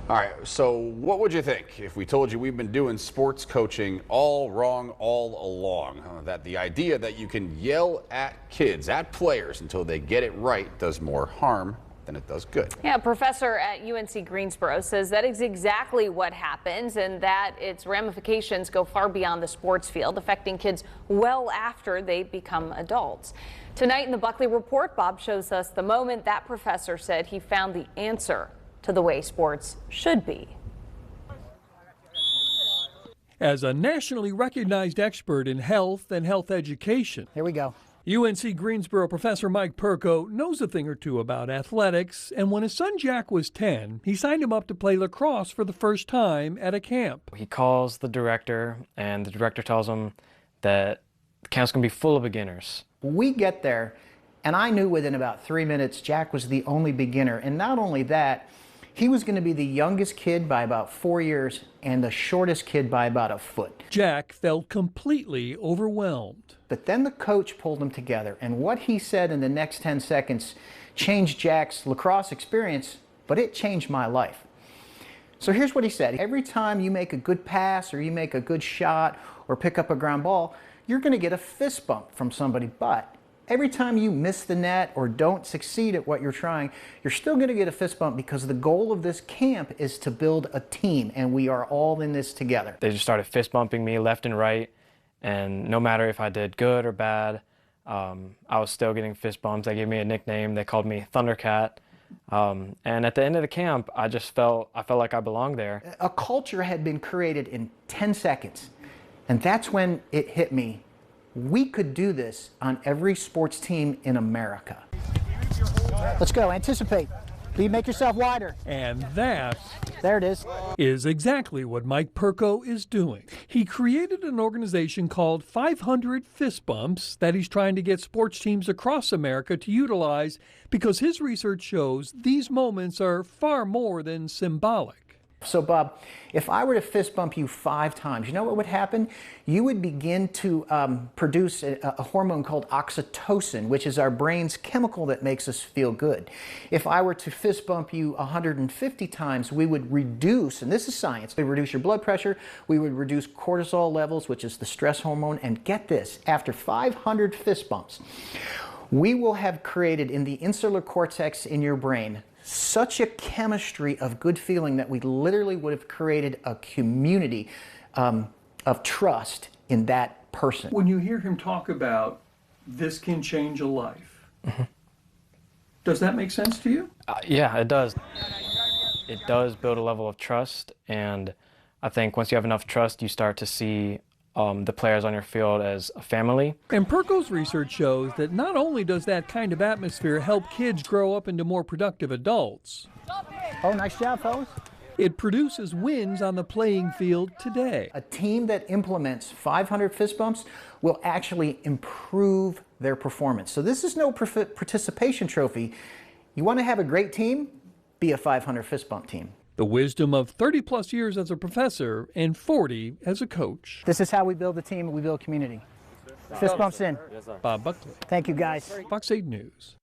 All right, so what would you think if we told you we've been doing sports coaching all wrong all along? That the idea that you can yell at kids, at players, until they get it right does more harm than it does good. Yeah, a professor at UNC Greensboro says that is exactly what happens and that its ramifications go far beyond the sports field, affecting kids well after they become adults. Tonight in the Buckley Report, Bob shows us the moment that professor said he found the answer to the way sports should be. As a nationally recognized expert in health and health education, here we go. UNC Greensboro professor Mike Perko knows a thing or two about athletics, and when his son Jack was 10, he signed him up to play lacrosse for the first time at a camp. He calls the director, and the director tells him that the camp's going to be full of beginners. We get there, and I knew within about 3 minutes Jack was the only beginner, and not only that, he was going to be the youngest kid by about 4 years and the shortest kid by about a foot. Jack felt completely overwhelmed. But then the coach pulled him together, and what he said in the next 10 seconds changed Jack's lacrosse experience, but it changed my life. So here's what he said. Every time you make a good pass or you make a good shot or pick up a ground ball, you're going to get a fist bump from somebody, but every time you miss the net or don't succeed at what you're trying, you're still going to get a fist bump, because the goal of this camp is to build a team, and we are all in this together. They just started fist bumping me left and right, and no matter if I did good or bad, I was still getting fist bumps. They gave me a nickname. They called me Thundercat. And at the end of the camp, I felt like I belonged there. A culture had been created in 10 seconds, and that's when it hit me. We could do this on every sports team in America. Let's go. Anticipate. You make yourself wider. And that there it is exactly what Mike Perko is doing. He created an organization called 500 Fist Bumps that he's trying to get sports teams across America to utilize, because his research shows these moments are far more than symbolic. So Bob, if I were to fist bump you 5 times, you know what would happen? You would begin to produce a hormone called oxytocin, which is our brain's chemical that makes us feel good. If I were to fist bump you 150 times, we would reduce, and this is science, we would reduce your blood pressure, we would reduce cortisol levels, which is the stress hormone, and get this, after 500 fist bumps, we will have created in the insular cortex in your brain such a chemistry of good feeling that we literally would have created a community of trust in that person. When you hear him talk about this can change a life, does that make sense to you? Yeah, it does. It does build a level of trust, and I think once you have enough trust, you start to see the players on your field as a family. And Perko's research shows that not only does that kind of atmosphere help kids grow up into more productive adults. Oh, nice job, fellas. It produces wins on the playing field today. A team that implements 500 fist bumps will actually improve their performance. So this is no participation trophy. You want to have a great team? Be a 500 fist bump team. The wisdom of 30-plus years as a professor and 40 as a coach. This is how we build a team and we build community. Fist bumps in. Bob Buckley. Thank you, guys. Fox 8 News.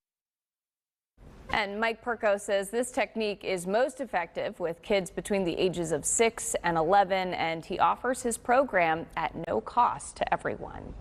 And Mike Perko says this technique is most effective with kids between the ages of 6 and 11, and he offers his program at no cost to everyone.